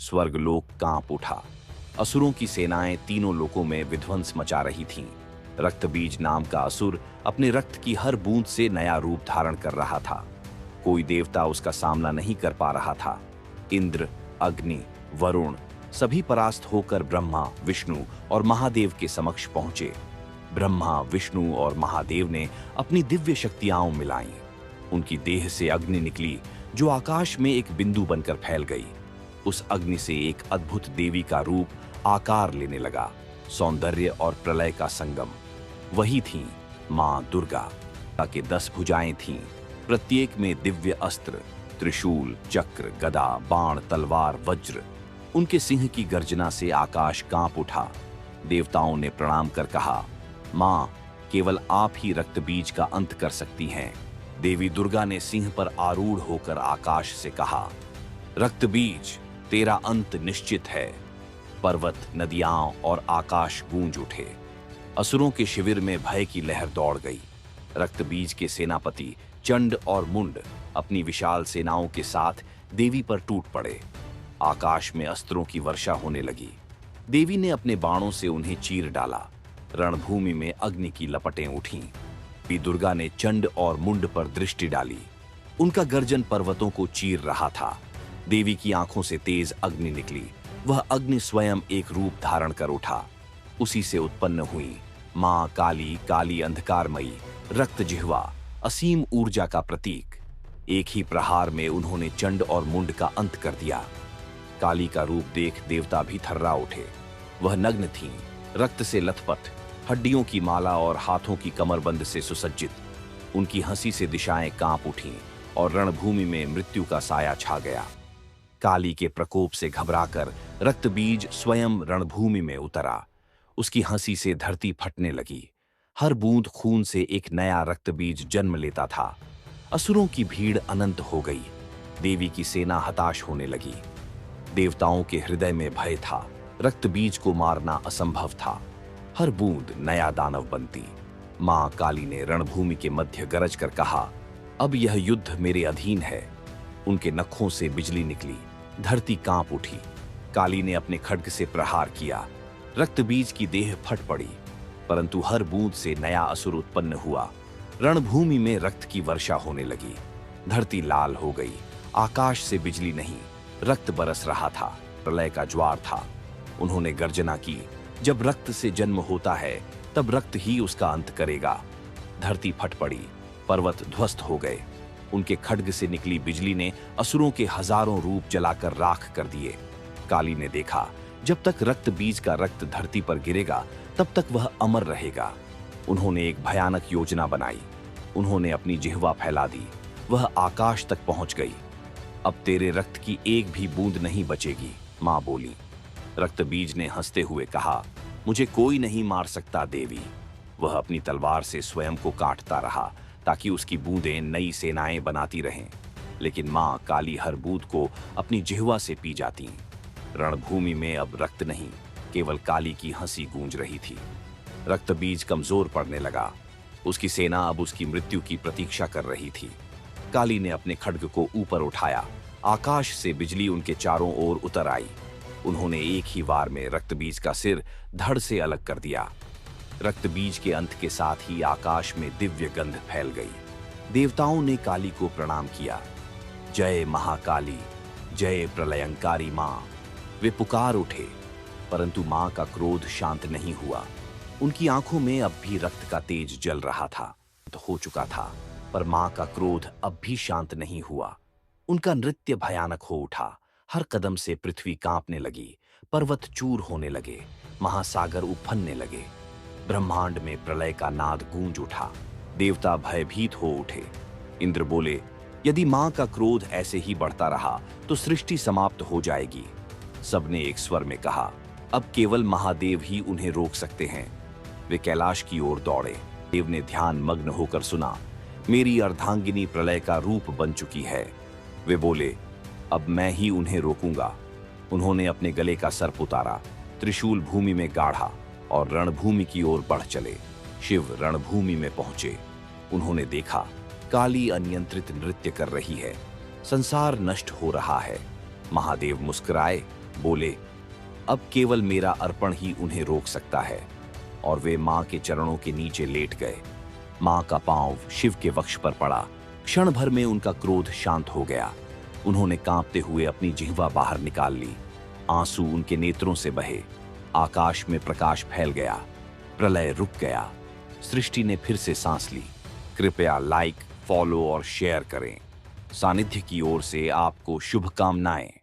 स्वर्गलोक कांप उठा। असुरों की सेनाएं तीनों लोकों में विध्वंस मचा रही थीं। रक्तबीज नाम का असुर अपने रक्त की हर बूंद से नया रूप धारण कर रहा था। कोई देवता उसका सामना नहीं कर पा रहा था। इंद्र, अग्नि, वरुण सभी परास्त होकर ब्रह्मा, विष्णु और महादेव के समक्ष पहुंचे। ब्रह्मा, विष्णु और महादेव ने अपनी दिव्य शक्तियां मिलाईं। उनकी देह से अग्नि निकली जो आकाश में एक बिंदु बनकर फैल गई। उस अग्नि से एक अद्भुत देवी का रूप आकार लेने लगा। सौंदर्य और प्रलय का संगम। वही थी मां दुर्गा के 10 भुजाएं थीं, प्रत्येक में दिव्य अस्त्र, त्रिशूल, चक्र, गदा, बाण, तलवार, वज्र। उनके सिंह की गर्जना से आकाश कांप उठा। देवताओं ने प्रणाम कर कहा, मां, केवल आप ही रक्तबीज का अंत कर सकती हैं। देवी दुर्गा ने सिंह पर आरूढ़ होकर आकाश से कहा, रक्तबीज, तेरा अंत निश्चित है। पर्वत, नदियां और आकाश गूंज उठे। असुरों के शिविर में भय की लहर दौड़ गई। रक्तबीज के सेनापति चंड और मुंड अपनी विशाल सेनाओं के साथ देवी पर टूट पड़े। आकाश में अस्त्रों की वर्षा होने लगी। देवी ने अपने बाणों से उन्हें चीर डाला। रणभूमि में अग्नि की लपटें उठीं। देवी दुर्गा ने चंड और मुंड पर दृष्टि डाली। उनका गर्जन पर्वतों को चीर रहा था। देवी की आंखों से तेज अग्नि निकली। वह अग्नि स्वयं एक रूप धारण कर उठा। उसी से उत्पन्न हुई मां काली, काली अंधकारमयी, रक्त जिह्वा, असीम ऊर्जा का प्रतीक। एक ही प्रहार में उन्होंने चंड और मुंड का अंत कर दिया। काली का रूप देख देवता भी थर्रा उठे। वह नग्न थीं, रक्त से लथपथ, हड्डियों की माला और हाथों की कमरबंद से सुसज्जित। उनकी हंसी से दिशाएं कांप उठीं और रणभूमि में मृत्यु का साया छा गया। काली के प्रकोप से घबराकर रक्तबीज स्वयं रणभूमि में उतरा। उसकी हंसी से धरती फटने लगी। हर बूंद खून से एक नया रक्तबीज जन्म लेता था। असुरों की भीड़ अनंत हो गई। देवी की सेना हताश होने लगी। देवताओं के हृदय में भय था। रक्तबीज को मारना असंभव था। हर बूंद नया दानव बनती। मां काली ने रणभूमि के मध्य गरज कर कहा, अब यह युद्ध मेरे अधीन है। उनके नखों से बिजली निकली। धरती कांप उठी। काली ने अपने खड्ग से प्रहार किया। रक्तबीज की देह फट पड़ी, परंतु हर बूंद से नया असुर उत्पन्न हुआ। रणभूमि में रक्त की वर्षा होने लगी। धरती लाल हो गई। आकाश से बिजली नहीं, रक्त बरस रहा था। प्रलय का ज्वार था। उन्होंने गर्जना की, जब रक्त से जन्म होता है तब रक्त ही उसका अंत करेगा। धरती फट पड़ी। पर्वत ध्वस्त हो गए। उनके खड्ग से निकली बिजली ने असुरों के हजारों रूप जलाकर राख कर दिए। काली ने देखा, जब तक रक्त बीज का रक्त धरती पर गिरेगा तब तक वह अमर रहेगा। उन्होंने एक भयानक योजना बनाई। उन्होंने अपनी जिह्वा फैला दी। वह आकाश तक पहुंच गई। अब तेरे रक्त की एक भी बूंद नहीं बचेगी, मां बोली। रक्तबीज ने हंसते हुए कहा, मुझे कोई नहीं मार सकता देवी। वह अपनी तलवार से स्वयं को काटता रहा ताकि उसकी बूंदें नई सेनाएं बनाती रहें। लेकिन मां काली हर बूंद को अपनी जिह्वा से पी जाती। रणभूमि में अब रक्त नहीं, केवल काली की हंसी गूंज रही थी। रक्तबीज कमजोर पड़ने लगा। उसकी सेना अब उसकी मृत्यु की प्रतीक्षा कर रही थी। काली ने अपने खड्ग को ऊपर उठाया। आकाश से बिजली उनके चारों ओर उतर आई। उन्होंने एक ही वार में रक्तबीज का सिर धड़ से अलग कर दिया। रक्तबीज के अंत के साथ ही आकाश में दिव्य गंध फैल गई। देवताओं ने काली को प्रणाम किया। जय महाकाली, जय प्रलयंकारी मां। वे पुकार उठे, परंतु मां का क्रोध शांत नहीं हुआ। उनकी आंखों में अब भी रक्त का तेज जल रहा था। हो चुका था, पर मां का क्रोध अब भी शांत नहीं हुआ। उनका नृत्य भयानक हो उठा। हर कदम से पृथ्वी कांपने लगी। पर्वत चूर होने लगे। महासागर उफनने लगे। ब्रह्मांड में प्रलय का नाद गूंज उठा। देवता भयभीत हो उठे। इंद्र बोले, यदि मां का क्रोध ऐसे ही बढ़ता रहा तो सृष्टि समाप्त हो जाएगी। सबने एक स्वर में कहा, अब केवल महादेव ही उन्हें रोक सकते हैं। वे कैलाश की ओर दौड़े। देव ने ध्यान मग्न होकर सुना, मेरी अर्धांगिनी प्रलय का रूप बन चुकी है। वे बोले, अब मैं ही उन्हें रोकूंगा। उन्होंने अपने गले का सर्प उतारा, त्रिशूल भूमि में गाढ़ा और रणभूमि की ओर बढ़ चले। शिव रणभूमि में पहुंचे। उन्होंने देखा, काली अनियंत्रित नृत्य कर रही है। संसार नष्ट हो रहा है। महादेव मुस्कुराए बोले, अब केवल मेरा अर्पण ही उन्हें रोक सकता है। और वे मां के चरणों के नीचे लेट गए। मां का पांव शिव के वक्ष पर पड़ा। क्षण भर में उनका क्रोध शांत हो गया। उन्होंने कांपते हुए अपनी जिह्वा बाहर निकाल ली। आंसू उनके नेत्रों से बहे। आकाश में प्रकाश फैल गया। प्रलय रुक गया। सृष्टि ने फिर से सांस ली। कृपया लाइक, फॉलो और शेयर करें। सानिध्य की ओर से आपको शुभकामनाएं।